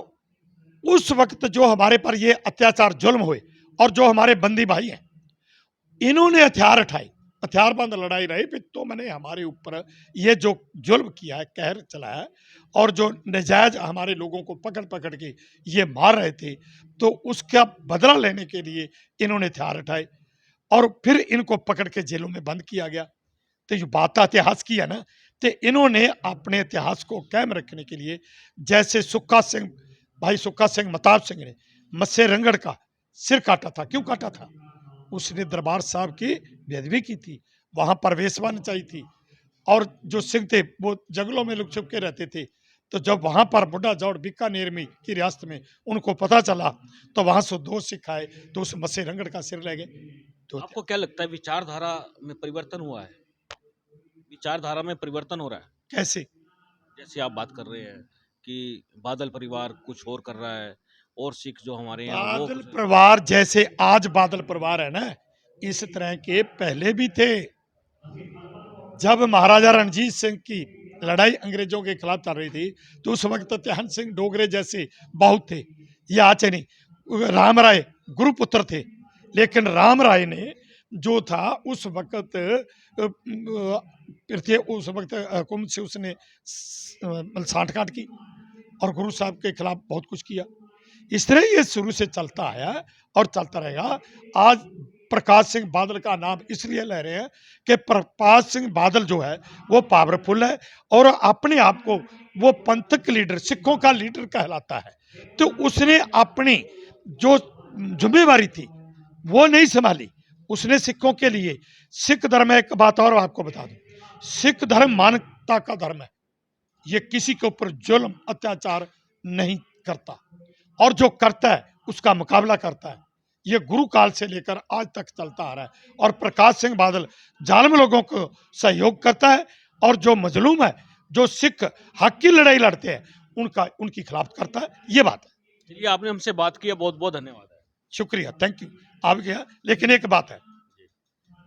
उस वक्त जो हमारे पर ये अत्याचार जुल्म हुए, और जो हमारे बंदी भाई हैं, इन्होंने हथियार उठाए, हथियारबंद लड़ाई रही, फिर तो मैंने हमारे ऊपर ये जो जुल्म किया है, कहर चलाया है, और जो नजायज हमारे लोगों को पकड़ पकड़ के ये मार रहे थे, तो उसका बदला लेने के लिए इन्होंने हथियार उठाए, और फिर इनको पकड़ के जेलों में बंद किया गया। तो ये बात इतिहास की है ना, तो इन्होंने अपने इतिहास को कायम रखने के लिए, जैसे सुक्खा सिंह, भाई सुक्खा सिंह मताब सिंह ने मत्स्य रंगड़ का सिर काटा था। क्यों काटा था? उसने दरबार साहब की बेअदबी की थी, वहां पर वेशवा नचाई थी, और जो सिंह थे वो जंगलों में लुक छुप के रहते थे। तो जब वहां पर बुढ़ा जौड़ बीकानेर में की रियासत में उनको पता चला, तो वहां से 2 सिख आए, तो उस मत्स्य रंगड़ का सिर ले गए। तो आपको क्या लगता है विचारधारा में परिवर्तन हुआ है? विचारधारा में परिवर्तन हो रहा है? कैसे? जैसे आप बात कर रहे हैं कि बादल परिवार कुछ और कर रहा है, और सिख जो हमारे हैं वो बादल परिवार जैसे आज बादल परिवार है ना, इस तरह के पहले भी थे। जब महाराजा रणजीत सिंह की लड़ाई अंग्रेजों के खिलाफ चल रही थी, तो उस वक्त त्यान सिंह डोगरे जैसे बहुत थे। ये आज नहीं, राम राय गुरुपुत्र थे, लेकिन राम राय ने जो था उस वक्त पृथ्वी, उस वक्त हुकूमत से उसने सांठ काट की, और गुरु साहब के खिलाफ बहुत कुछ किया। इस तरह ये शुरू से चलता आया और चलता रहेगा। आज प्रकाश सिंह बादल का नाम इसलिए ले रहे हैं कि प्रकाश सिंह बादल जो है वो पावरफुल है, और अपने आप को वो पंथक लीडर, सिखों का लीडर कहलाता है। तो उसने अपनी जो जिम्मेवारी थी वो नहीं संभाली। उसने सिखों के लिए, सिख धर्म है, एक बात और आपको बता दूं, सिख धर्म मानवता का धर्म है। ये किसी के ऊपर जुल्म अत्याचार नहीं करता, और जो करता है उसका मुकाबला करता है। ये गुरु काल से लेकर आज तक चलता आ रहा है। और प्रकाश सिंह बादल जालिम लोगों को सहयोग करता है, और जो मजलूम है, जो सिख हक की लड़ाई लड़ते हैं, उनकी खिलाफ करता है। ये बात है। चलिए, आपने हमसे बात किया, बहुत बहुत धन्यवाद है। शुक्रिया, थैंक यू। आप गया, लेकिन एक बात है,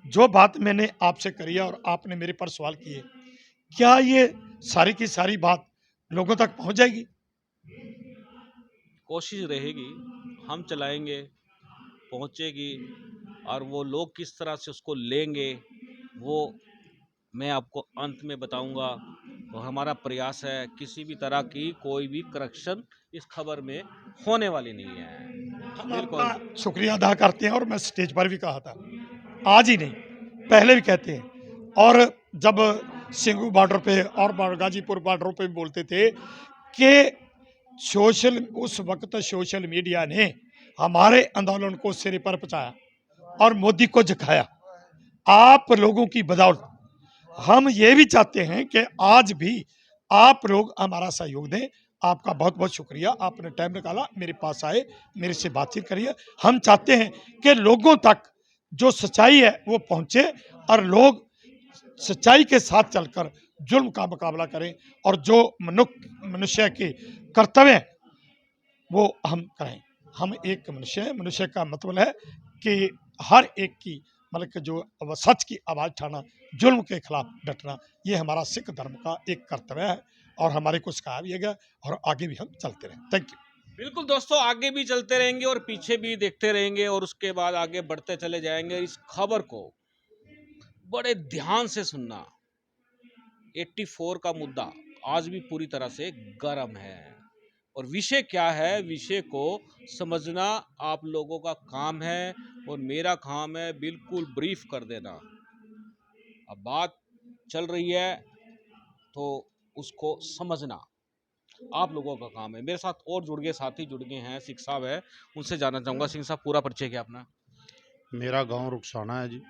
जो बात मैंने आपसे करी है और आपने मेरे पर सवाल किए, क्या ये सारी की सारी बात लोगों तक पहुंच जाएगी? कोशिश रहेगी, हम चलाएंगे, पहुंचेगी, और वो लोग किस तरह से उसको लेंगे वो मैं आपको अंत में बताऊंगा। और हमारा प्रयास है किसी भी तरह की कोई भी करप्शन इस खबर में होने वाली नहीं है। हम बिल्कुल। आपका शुक्रिया अदा करते हैं और मैं स्टेज पर भी कहा था, आज ही नहीं पहले भी कहते हैं, और जब सिंगू बॉर्डर पे और गाजीपुर बॉर्डरों पे भी बोलते थे कि उस वक्त सोशल मीडिया ने हमारे आंदोलन को सिरे पर पहुंचाया और मोदी को झुकाया। आप लोगों की बदौलत हम ये भी चाहते हैं कि आज भी आप लोग हमारा सहयोग दें। आपका बहुत बहुत शुक्रिया, आपने टाइम निकाला, मेरे पास आए, मेरे से बातचीत करिए। हम चाहते हैं कि लोगों तक जो सच्चाई है वो पहुंचे और लोग सच्चाई के साथ चलकर जुल्म का मुकाबला करें और जो मनुष्य के कर्तव्य हैं वो हम करें। हम एक मनुष्य हैं, मनुष्य का मतलब है कि हर एक की मतलब कि जो सच की आवाज़ उठाना, जुल्म के खिलाफ डटना, ये हमारा सिख धर्म का एक कर्तव्य है और हमारे को सिखाया भी गया और आगे भी हम चलते रहें। Thank you. बिल्कुल दोस्तों, आगे भी चलते रहेंगे और पीछे भी देखते रहेंगे और उसके बाद आगे बढ़ते चले जाएंगे। इस खबर को बड़े ध्यान से सुनना। 84 का मुद्दा आज भी पूरी तरह से गर्म है और विषय क्या है, विषय को समझना आप लोगों का काम है और मेरा काम है बिल्कुल ब्रीफ कर देना। अब बात चल रही है तो उसको समझना आप लोगों का काम है। मेरे साथ और जुड़ गए साथी जुड़ गए हैं, सिंह साहब है, उनसे जानना चाहूँगा। सिंह साहब, पूरा परिचय क्या अपना? मेरा गांव रुखसाना है जी।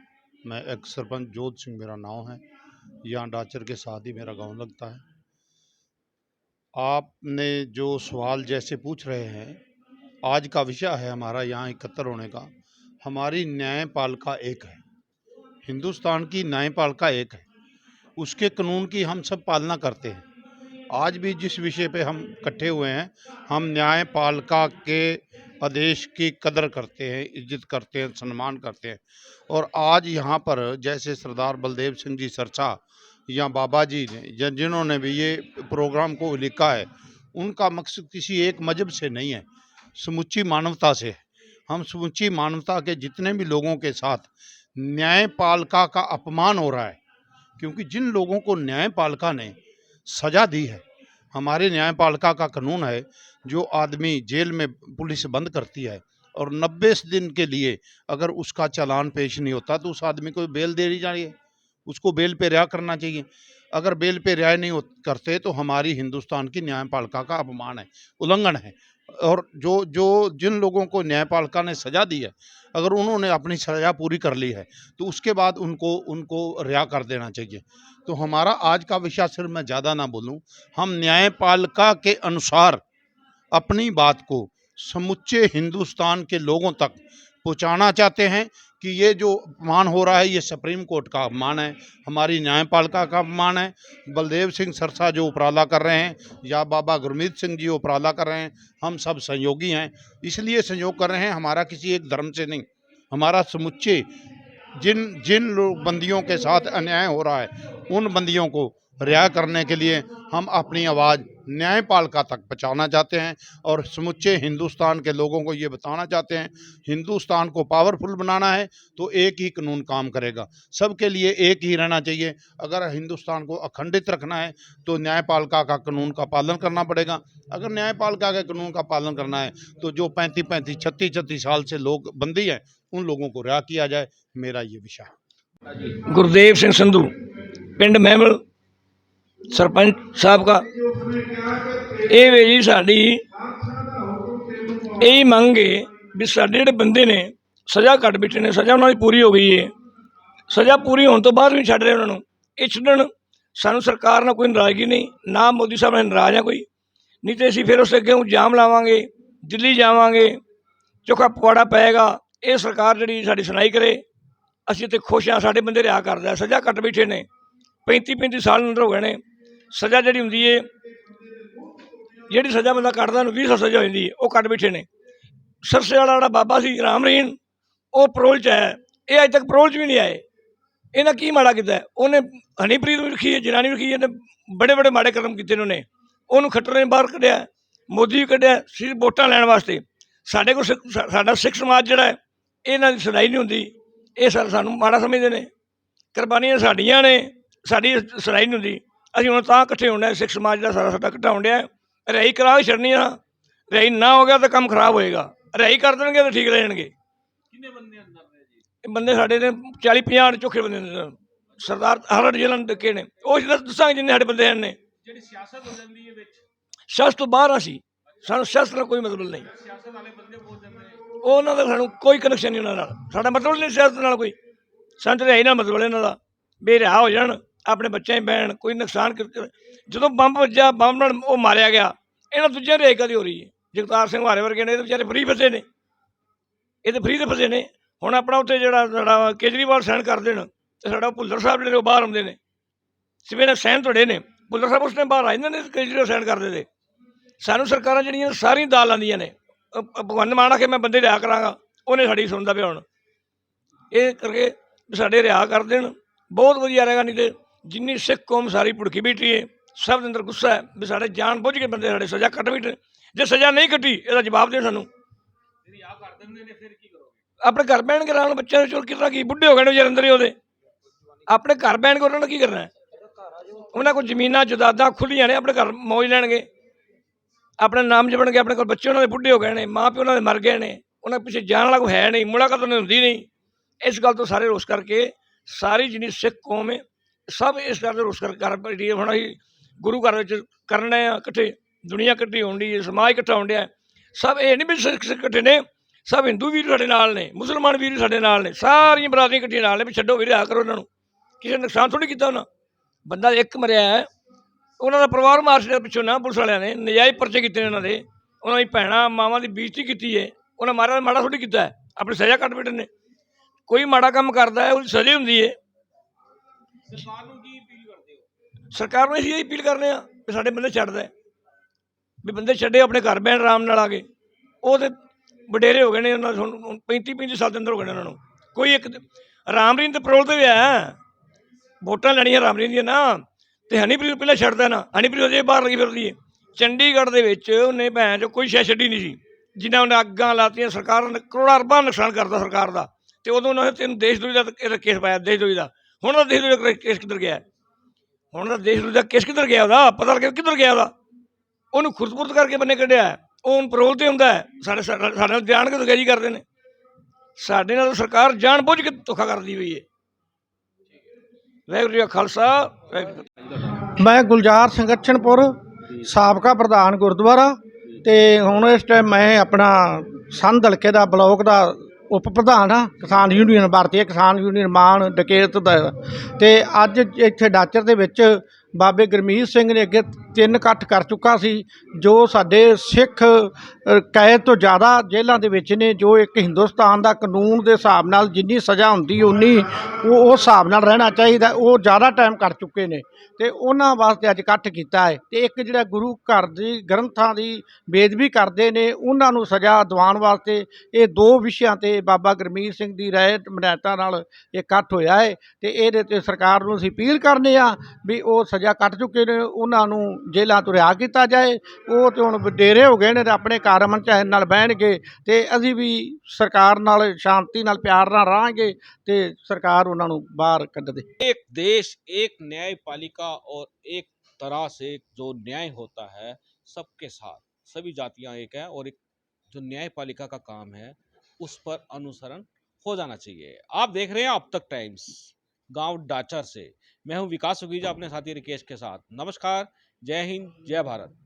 मैं एक्स सरपंच जोध सिंह मेरा नाम है। यहाँ डाचर के साथ ही मेरा गांव लगता है। आपने जो सवाल जैसे पूछ रहे हैं, आज का विषय है हमारा यहाँ एकत्र होने का। हमारी न्यायपालिका एक है, हिंदुस्तान की न्यायपालिका एक है, उसके कानून की हम सब पालना करते हैं। आज भी जिस विषय पे हम इकट्ठे हुए हैं, हम न्यायपालिका के आदेश की कदर करते हैं, इज्जत करते हैं, सम्मान करते हैं। और आज यहाँ पर जैसे सरदार बलदेव सिंह जी सरसा या बाबा जी ने या जिन्होंने भी ये प्रोग्राम को लिखा है, उनका मकसद किसी एक मजहब से नहीं है, समुच्ची मानवता से है। हम समुच्ची मानवता के जितने भी लोगों के साथ न्यायपालिका का अपमान हो रहा है, क्योंकि जिन लोगों को न्यायपालिका ने सजा दी है, हमारे न्यायपालिका का कानून है, जो आदमी जेल में पुलिस बंद करती है और 90 दिन के लिए अगर उसका चालान पेश नहीं होता तो उस आदमी को बेल देनी चाहिए, उसको बेल पे रिहा करना चाहिए। अगर बेल पे रिहा नहीं करते तो हमारी हिंदुस्तान की न्यायपालिका का अपमान है, उल्लंघन है। और जिन लोगों को न्यायपालिका ने सजा दी है, अगर उन्होंने अपनी सजा पूरी कर ली है तो उसके बाद उनको रिहा कर देना चाहिए। तो हमारा आज का विषय, सिर्फ मैं ज़्यादा ना बोलूं, हम न्यायपालिका के अनुसार अपनी बात को समुच्चे हिंदुस्तान के लोगों तक पहुंचाना चाहते हैं कि ये जो अपमान हो रहा है ये सुप्रीम कोर्ट का अपमान है, हमारी न्यायपालिका का अपमान है। बलदेव सिंह सरसा जो उपराला कर रहे हैं या बाबा गुरमीत सिंह जी उपराला कर रहे हैं, हम सब सहयोगी हैं। इसलिए सहयोग कर रहे हैं, हमारा किसी एक धर्म से नहीं, हमारा समुच्चे जिन जिन लोग बंदियों के साथ अन्याय हो रहा है उन बंदियों को रिहा करने के लिए हम अपनी आवाज़ न्यायपालिका तक पहुंचाना चाहते हैं और समुच्चे हिंदुस्तान के लोगों को ये बताना चाहते हैं, हिंदुस्तान को पावरफुल बनाना है तो एक ही कानून काम करेगा, सबके लिए एक ही रहना चाहिए। अगर हिंदुस्तान को अखंडित रखना है तो न्यायपालिका का कानून का पालन करना पड़ेगा। अगर न्यायपालिका के कानून का पालन करना है तो जो 35-35, 36-36 साल से लोग बंदी हैं उन लोगों को रिहा किया जाए। मेरा ये विषय है। गुरदेव सिंह संधू, पिंड महमल, सरपंच साहब का ਇਹ ਵੇ ਜੀ ਸਾਡੀ ਇਹੀ ਮੰਗ ਹੈ ਵੀ ਸਾਡੇ ਜਿਹੜੇ ਬੰਦੇ ਨੇ ਸਜ਼ਾ ਕੱਟ ਬੈਠੇ ਨੇ, ਸਜ਼ਾ ਉਹਨਾਂ ਦੀ ਪੂਰੀ ਹੋ ਗਈ ਹੈ। ਸਜ਼ਾ ਪੂਰੀ ਹੋਣ ਤੋਂ ਬਾਅਦ ਵੀ ਛੱਡ ਰਹੇ ਉਹਨਾਂ ਨੂੰ, ਇਹ ਛੱਡਣ। ਸਾਨੂੰ ਸਰਕਾਰ ਨਾਲ ਕੋਈ ਨਾਰਾਜ਼ਗੀ ਨਹੀਂ, ਨਾ ਮੋਦੀ ਸਾਹਿਬ ਨਾਲ ਨਾਰਾਜ਼ ਆ ਕੋਈ, ਨਹੀਂ ਤਾਂ ਅਸੀਂ ਫਿਰ ਉਸ ਅੱਗੇ ਜਾਮ ਲਾਵਾਂਗੇ, ਦਿੱਲੀ ਜਾਵਾਂਗੇ, ਚੋਖਾ ਪਵਾੜਾ ਪਏਗਾ। ਇਹ ਸਰਕਾਰ ਜਿਹੜੀ ਸਾਡੀ ਸੁਣਾਈ ਕਰੇ, ਅਸੀਂ ਤਾਂ ਖੁਸ਼ ਹਾਂ। ਸਾਡੇ ਬੰਦੇ ਰਿਹਾ ਕਰਦਾ, ਸਜ਼ਾ ਕੱਟ ਬੈਠੇ ਨੇ, 35-35 ਸਾਲ ਅੰਦਰ ਹੋ ਗਏ ਨੇ। ਸਜ਼ਾ ਜਿਹੜੀ ਹੁੰਦੀ ਹੈ, ਜਿਹੜੀ ਸਜ਼ਾ ਬੰਦਾ ਕੱਟਦਾ ਉਹਨੂੰ 20 ਸਾਲ ਸਜ਼ਾ ਹੋ ਜਾਂਦੀ ਹੈ, ਉਹ ਕੱਟ ਬੈਠੇ ਨੇ। ਸਰਸੇ ਵਾਲਾ ਜਿਹੜਾ ਬਾਬਾ ਸੀ ਰਾਮ ਰਹੀਮ, ਉਹ ਪਰੋਲ 'ਚ ਆਇਆ, ਇਹ ਅੱਜ ਤੱਕ ਪਰੋਲ 'ਚ ਵੀ ਨਹੀਂ ਆਏ। ਇਹਨਾਂ ਕੀ ਮਾੜਾ ਕੀਤਾ? ਉਹਨੇ ਹਨੀਪ੍ਰੀਤ ਵੀ ਰੱਖੀ ਹੈ, ਜਨਾਨੀ ਵੀ ਰੱਖੀ ਹੈ, ਬੜੇ ਬੜੇ ਮਾੜੇ ਕਦਮ ਕੀਤੇ ਨੇ ਉਹਨੇ। ਉਹਨੂੰ ਖੱਟਰ ਨੇ ਬਾਹਰ ਕੱਢਿਆ, ਮੋਦੀ ਵੀ ਕੱਢਿਆ, ਸਿਰਫ ਵੋਟਾਂ ਲੈਣ ਵਾਸਤੇ। ਸਾਡੇ ਕੋਲ ਸਾਡਾ ਸਿੱਖ ਸਮਾਜ ਜਿਹੜਾ ਹੈ, ਇਹਨਾਂ ਦੀ ਸੁਣਾਈ ਨਹੀਂ ਹੁੰਦੀ। ਇਹ ਸਾਨੂੰ ਮਾੜਾ ਸਮਝਦੇ ਨੇ। ਕੁਰਬਾਨੀਆਂ ਸਾਡੀਆਂ ਨੇ, ਸਾਡੀ ਸੁਣਾਈ ਨਹੀਂ ਹੁੰਦੀ। ਅਸੀਂ ਹੁਣ ਤਾਂ ਇਕੱਠੇ ਹੋਣਾ, ਸਿੱਖ ਸਮਾਜ ਦਾ ਸਾਰਾ ਸਾਡਾ ਇਕੱਠਾ ਹੋਣ ਡਿਆ। ਰਿਹਾਈ ਕਰਾ ਕੇ ਛੱਡਣੀ ਆ, ਰਿਹਾਈ ਨਾ ਹੋ ਗਿਆ ਤਾਂ ਕੰਮ ਖਰਾਬ ਹੋਏਗਾ, ਰਿਹਾਈ ਕਰ ਦੇਣਗੇ ਤਾਂ ਠੀਕ ਰਹਿਣਗੇ। ਕਿੰਨੇ ਬੰਦੇ ਅੰਦਰ ਨੇ ਜੀ? ਇਹ ਬੰਦੇ ਸਾਡੇ ਨੇ 40-50 ਚੋਖੇ ਬੰਦੇ ਨੇ, ਸਰਦਾਰ ਹਰੜ ਜ਼ਿਲ੍ਹਾ ਨੂੰ ਡੱਕੇ ਨੇ, ਉਹ ਦੱਸਾਂਗੇ ਜਿੰਨੇ ਸਾਡੇ ਬੰਦੇ ਹਨ ਨੇ। ਜਿਹੜੀ ਸਿਆਸਤ ਹੋ ਜਾਂਦੀ ਹੈ ਵਿੱਚ, ਸਿਆਸਤ ਤੋਂ ਬਾਹਰ ਅਸੀਂ, ਸਾਨੂੰ ਸਿਆਸਤ ਨਾਲ ਕੋਈ ਮਤਲਬ ਨਹੀਂ। ਸਿਆਸਤ ਵਾਲੇ ਬੰਦੇ ਬੋਲ ਜਾਂਦੇ ਨੇ ਉਹਨਾਂ ਦਾ ਸਾਨੂੰ ਕੋਈ ਕਨੈਕਸ਼ਨ ਨਹੀਂ ਉਹਨਾਂ ਨਾਲ, ਸਾਡਾ ਮਤਲਬ ਨਹੀਂ ਸਿਆਸਤ ਨਾਲ ਕੋਈ। ਸਾਨੂੰ ਤਾਂ ਰਿਹਾਈ ਨਾਲ ਮਤਲਬ ਇਹਨਾਂ ਦਾ, ਬੇਰਿਹਾ ਹੋ ਜਾਣ, ਆਪਣੇ ਬੱਚਿਆਂ 'ਚ ਬਹਿਣ, ਕੋਈ ਨੁਕਸਾਨ ਜਦੋਂ ਬੰਬ ਵੱਜਾ, ਬੰਬ ਨਾਲ ਉਹ ਮਾਰਿਆ ਗਿਆ, ਇਹਨਾਂ ਦੂਜਿਆਂ ਰਿਹਾਈ ਕਦੀ ਹੋ ਰਹੀ ਹੈ? ਜਗਤਾਰ ਸਿੰਘ ਹਵਾਰੇ ਵਰਗੇ ਨੇ, ਇਹ ਤਾਂ ਵਿਚਾਰੇ ਫਰੀ ਫਸੇ ਨੇ, ਇਹ ਤਾਂ ਫਰੀ ਦੇ ਫਸੇ ਨੇ। ਹੁਣ ਆਪਣਾ ਉੱਥੇ ਜਿਹੜਾ ਸਾਡਾ ਕੇਜਰੀਵਾਲ ਸਾਈਨ ਕਰ ਦੇਣ ਅਤੇ ਸਾਡਾ ਭੁੱਲਰ ਸਾਹਿਬ ਜਿਹੜੇ ਉਹ ਬਾਹਰ ਆਉਂਦੇ ਨੇ, ਸਵੇਰੇ ਸਾਈਨ ਤੁਹਾਡੇ ਨੇ, ਭੁੱਲਰ ਸਾਹਿਬ ਉਸ ਟਾਈਮ ਬਾਹਰ ਆ ਜਾਂਦੇ ਨੇ, ਕੇਜਰੀਵਾਲ ਸਾਈਨ ਕਰਦੇ ਤੇ। ਸਾਨੂੰ ਸਰਕਾਰਾਂ ਜਿਹੜੀਆਂ ਸਾਰੀਆਂ ਦਾਲ ਆਉਂਦੀਆਂ ਨੇ, ਭਗਵੰਤ ਮਾਨ ਆ ਕੇ ਮੈਂ ਬੰਦੇ ਰਿਹਾ ਕਰਾਂਗਾ, ਉਹਨੇ ਸਾਡੀ ਸੁਣਦਾ ਪਿਆ ਹੁਣ। ਇਹ ਕਰਕੇ ਸਾਡੇ ਰਿਹਾ ਕਰ ਦੇਣ, ਬਹੁਤ ਵਧੀਆ ਰਹੇਗਾ। ਨਹੀਂ ਤੇ ਜਿੰਨੀ ਸਿੱਖ ਕੌਮ ਸਾਰੀ ਭੁੜਕੀ ਬੈਠੀ ਹੈ, ਸਭ ਦੇ ਅੰਦਰ ਗੁੱਸਾ ਹੈ ਵੀ ਸਾਡੇ ਜਾਣ ਬੁੱਝ ਕੇ ਬੰਦੇ ਸਾਡੇ ਸਜ਼ਾ ਕੱਟ ਬੈਠੇ। ਜੇ ਸਜ਼ਾ ਨਹੀਂ ਕੱਟੀ ਇਹਦਾ ਜਵਾਬ ਦੇਣ ਸਾਨੂੰ। ਆ ਕਰ ਦਿੰਦੇ ਨੇ, ਫਿਰ ਕੀ ਕਰੋਗੇ? ਆਪਣੇ ਘਰ ਬਹਿਣ ਕੇ ਰਾਣ ਬੱਚਿਆਂ ਦੇ ਚੋਰ ਕਿਸ ਤਰ੍ਹਾਂ ਕੀ ਬੁੱਢੇ ਹੋ ਗਏ ਨੇ ਵਿਚਾਰੇ ਅੰਦਰ ਹੀ ਉਹਦੇ, ਆਪਣੇ ਘਰ ਬਹਿਣ ਕੇ ਉਹਨਾਂ ਨੇ ਕੀ ਕਰਨਾ ਹੈ? ਉਹਨਾਂ ਕੋਲ ਜ਼ਮੀਨਾਂ ਜਾਇਦਾਦਾਂ ਖੁੱਲੀਆਂ ਨੇ, ਆਪਣੇ ਘਰ ਮੌਜ ਲੈਣਗੇ, ਆਪਣੇ ਨਾਮ ਜਪਣਗੇ। ਆਪਣੇ ਕੋਲ ਬੱਚੇ ਉਹਨਾਂ ਦੇ ਬੁੱਢੇ ਹੋ ਗਏ ਨੇ, ਮਾਂ ਪਿਓ ਉਹਨਾਂ ਦੇ ਮਰ ਗਏ ਨੇ, ਉਹਨਾਂ ਪਿੱਛੇ ਜਾਣ ਵਾਲਾ ਕੋਈ ਹੈ ਨਹੀਂ, ਮੁਲਾਕਾਤ ਉਹਨਾਂ ਹੁੰਦੀ ਨਹੀਂ। ਇਸ ਗੱਲ ਤੋਂ ਸਾਰੇ ਰੋਸ ਕਰਕੇ, ਸਾਰੀ ਜਿੰਨੀ ਸਿੱਖ ਕੌਮ ਹੈ ਸਭ ਇਸ ਗੱਲ ਤੋਂ ਰੋਸ ਕਰ ਬੈਠੀ ਹੈ। ਹੁਣ ਅਸੀਂ ਗੁਰੂ ਘਰ ਵਿੱਚ ਕਰਨੇ ਆ ਇਕੱਠੇ, ਦੁਨੀਆ ਇਕੱਠੀ ਹੋਣ ਡਈ ਹੈ, ਸਮਾਜ ਇਕੱਠਾ ਹੋਣ ਡਿਆ। ਸਭ ਇਹ ਨਹੀਂ ਵੀ ਸਿੱਖ ਇਕੱਠੇ ਨੇ, ਸਭ ਹਿੰਦੂ ਵੀਰ ਸਾਡੇ ਨਾਲ ਨੇ, ਮੁਸਲਮਾਨ ਵੀਰ ਸਾਡੇ ਨਾਲ ਨੇ, ਸਾਰੀਆਂ ਬਰਾਦਰੀਆਂ ਇਕੱਠੀਆਂ ਨਾਲ ਨੇ ਵੀ ਛੱਡੋ ਵੀਰ, ਰਿਹਾ ਕਰੋ ਉਹਨਾਂ ਨੂੰ, ਕਿਸੇ ਨੇ ਨੁਕਸਾਨ ਥੋੜ੍ਹੀ ਕੀਤਾ। ਉਹਨਾਂ ਬੰਦਾ ਇੱਕ ਮਰਿਆ ਹੈ, ਉਹਨਾਂ ਦਾ ਪਰਿਵਾਰ ਮਾਰ ਛੱਡਿਆ ਪਿੱਛੋਂ ਨਾ, ਪੁਲਿਸ ਵਾਲਿਆਂ ਨੇ ਨਜਾਇਜ਼ ਪਰਚੇ ਕੀਤੇ ਨੇ ਉਹਨਾਂ ਦੇ, ਉਹਨਾਂ ਦੀ ਭੈਣਾਂ ਮਾਵਾਂ ਦੀ ਬੇਇੱਜ਼ਤੀ ਕੀਤੀ ਹੈ। ਉਹਨਾਂ ਮਾੜਾ ਥੋੜ੍ਹੀ ਕੀਤਾ ਹੈ, ਆਪਣੀ ਸਜ਼ਾ ਕੱਟ ਬੈਠੇ ਨੇ। ਕੋਈ ਮਾੜਾ ਕੰਮ ਕਰਦਾ ਹੈ ਉਹਦੀ ਸਜ਼ਾ ਹੁੰਦੀ ਹੈ। ਸਰਕਾਰ ਨੂੰ ਕੀ ਅਪੀਲ ਕਰਦੇ ਹੋ? ਸਰਕਾਰ ਨੂੰ ਅਸੀਂ ਇਹ ਅਪੀਲ ਕਰਨੇ ਆ ਵੀ ਸਾਡੇ ਬੰਦੇ ਛੱਡ ਦੇ, ਵੀ ਬੰਦੇ ਛੱਡੇ, ਆਪਣੇ ਘਰ ਬਹਿਣ ਆਰਾਮ ਨਾਲ ਆ ਕੇ। ਉਹ ਤਾਂ ਵਡੇਰੇ ਹੋ ਗਏ ਨੇ, ਉਹਨਾਂ ਹੁਣ 35 ਸਾਲ ਦੇ ਅੰਦਰ ਹੋ ਗਏ ਨੇ ਉਹਨਾਂ ਨੂੰ। ਕੋਈ ਇੱਕ ਰਾਮਰੀਨ ਤੇ ਪਰੋਲ ਤੇ ਵੀ ਹੈ, ਵੋਟਾਂ ਲੈਣੀਆਂ ਰਾਮਰੀਨ ਦੀਆਂ ਨਾ, ਅਤੇ ਹਨੀਪ੍ਰੀਤ ਪਹਿਲਾਂ ਛੱਡਦਾ ਨਾ, ਹਨੀਪ੍ਰੀਤ ਅਜੇ ਬਾਹਰ ਲੱਗੀ ਫਿਰਦੀ ਹੈ। ਚੰਡੀਗੜ੍ਹ ਦੇ ਵਿੱਚ ਉਹਨੇ ਭੈਣ 'ਚ ਕੋਈ ਸ਼ੈ ਛੱਡੀ ਨਹੀਂ ਸੀ, ਜਿੰਨਾ ਉਹਨੇ ਅੱਗਾਂ ਲਾਤੀਆਂ। ਸਰਕਾਰ ਨੇ ਕਰੋੜਾਂ ਅਰਬਾਂ ਨੁਕਸਾਨ ਕਰਦਾ ਸਰਕਾਰ ਦਾ, ਅਤੇ ਉਦੋਂ ਉਹਨਾਂ ਨੇ ਤੈਨੂੰ ਦੇਸ਼ ਦੁਰੀ ਦਾ ਇਹਦਾ ਕੇਸ ਪਾਇਆ, ਦੇਸ਼ ਦੁਰੀ ਦਾ। ਹੁਣ ਦਾ ਦੇਸ਼ ਦੁਰੀ ਦਾ ਕੇਸ ਕਿੱਧਰ ਗਿਆ? ਹੁਣ ਦਾ ਦੇਸ਼ ਦੁਰੀ ਦਾ ਕੇਸ ਕਿੱਧਰ ਗਿਆ? ਉਹਦਾ ਪਤਾ ਲੱਗਿਆ ਕਿੱਧਰ ਗਿਆ ਉਹਦਾ? ਉਹਨੂੰ ਖੁਰਦ ਕਰਕੇ ਬੰਨੇ ਕੱਢਿਆ, ਉਹ ਹੁਣ ਪਰੋਲ 'ਤੇ ਹੁੰਦਾ ਹੈ। ਸਾਡੇ ਨਾਲ ਜਾਣ ਕੇ ਧੋਖਾਜੀ ਕਰਦੇ ਨੇ, ਸਾਡੇ ਨਾਲ ਸਰਕਾਰ ਜਾਣ ਬੁੱਝ ਕੇ ਧੋਖਾ ਕਰਦੀ ਹੋਈ ਹੈ। ਵਾਹਿਗੁਰੂ ਜੀ ਕਾ ਖਾਲਸਾ, ਵਾਹਿਗੁਰੂ ਜੀ ਕੀ ਫਤਿਹ। ਮੈਂ ਗੁਲਜ਼ਾਰ ਸੰਗਠਨਪੁਰ ਸਾਬਕਾ ਪ੍ਰਧਾਨ ਗੁਰਦੁਆਰਾ, ਅਤੇ ਹੁਣ ਇਸ ਟਾਈਮ ਮੈਂ ਆਪਣਾ ਸੰਧ ਹਲਕੇ ਦਾ ਬਲਾਕ ਦਾ ਉਪ ਪ੍ਰਧਾਨ ਹਾਂ, ਕਿਸਾਨ ਯੂਨੀਅਨ, ਭਾਰਤੀ ਕਿਸਾਨ ਯੂਨੀਅਨ ਮਾਨ ਡਕੇਤ ਦਾ। ਅਤੇ ਅੱਜ ਇੱਥੇ ਡਾਚਰ ਦੇ ਵਿੱਚ ਬਾਬੇ ਗੁਰਮੀਤ ਸਿੰਘ ਨੇ ਅੱਗੇ 3 ਇਕੱਠ ਕਰ ਚੁੱਕਾ ਸੀ, ਜੋ ਸਾਡੇ ਸਿੱਖ ਕੈਦ ਤੋਂ ਜ਼ਿਆਦਾ ਜੇਲ੍ਹਾਂ ਦੇ ਵਿੱਚ ਨੇ, ਜੋ ਇੱਕ ਹਿੰਦੁਸਤਾਨ ਦਾ ਕਾਨੂੰਨ ਦੇ ਹਿਸਾਬ ਨਾਲ ਜਿੰਨੀ ਸਜ਼ਾ ਹੁੰਦੀ ਉਨੀ ਉਹ ਉਸ ਹਿਸਾਬ ਨਾਲ ਰਹਿਣਾ ਚਾਹੀਦਾ, ਉਹ ਜ਼ਿਆਦਾ ਟਾਈਮ ਕਰ ਚੁੱਕੇ ਨੇ, ਅਤੇ ਉਹਨਾਂ ਵਾਸਤੇ ਅੱਜ ਇਕੱਠ ਕੀਤਾ ਹੈ। ਅਤੇ ਇੱਕ ਜਿਹੜਾ ਗੁਰੂ ਘਰ ਦੀ ਗ੍ਰੰਥਾਂ ਦੀ ਬੇਅਦਬੀ ਕਰਦੇ ਨੇ, ਉਹਨਾਂ ਨੂੰ ਸਜ਼ਾ ਦਿਵਾਉਣ ਵਾਸਤੇ ਇਹ 2 ਵਿਸ਼ਿਆਂ 'ਤੇ ਬਾਬਾ ਗੁਰਮੀਤ ਸਿੰਘ ਦੀ ਰਾਏ ਮਨੈਤਾ ਨਾਲ ਇਕੱਠ ਹੋਇਆ ਹੈ। ਅਤੇ ਇਹਦੇ 'ਤੇ ਸਰਕਾਰ ਨੂੰ ਅਸੀਂ ਅਪੀਲ ਕਰਨੇ ਆ ਵੀ ਉਹ ਸਜ਼ਾ ਕੱਟ ਚੁੱਕੇ ਨੇ, ਉਹਨਾਂ ਨੂੰ ਜੇਲ੍ਹਾਂ ਤੋਂ ਰਿਹਾ ਕੀਤਾ ਜਾਏ। ਉਹ ਤਾਂ ਹੁਣ ਵਡੇਰੇ ਹੋ ਗਏ ਨੇ, ਅਤੇ ਆਪਣੇ ਘਰ ਅਮਨ ਚੈਨ ਨਾਲ ਬਹਿਣਗੇ, ਅਤੇ ਅਸੀਂ ਵੀ ਸਰਕਾਰ ਨਾਲ ਸ਼ਾਂਤੀ ਨਾਲ ਪਿਆਰ ਨਾਲ ਰਹਾਂਗੇ, ਅਤੇ ਸਰਕਾਰ ਉਹਨਾਂ ਨੂੰ ਬਾਹਰ ਕੱਢ ਦੇ। एक देश, एक न्यायपालिका और एक तरह से जो न्याय होता है सबके साथ, सभी जातियां एक है, और एक जो न्यायपालिका का काम है उस पर अनुसरण हो जाना चाहिए। आप देख रहे हैं अब तक टाइम्स गांव डाचर से। मैं हूं विकास सुगीजा अपने साथी रिकेश के साथ। नमस्कार, जय हिंद, जय Bharat.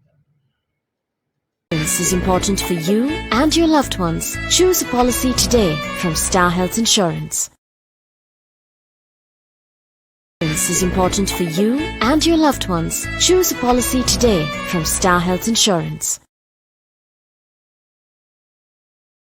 This is important for you and your loved ones. Choose a policy today from Star Health Insurance. This is important for you and your loved ones. Choose a policy today from Star Health Insurance.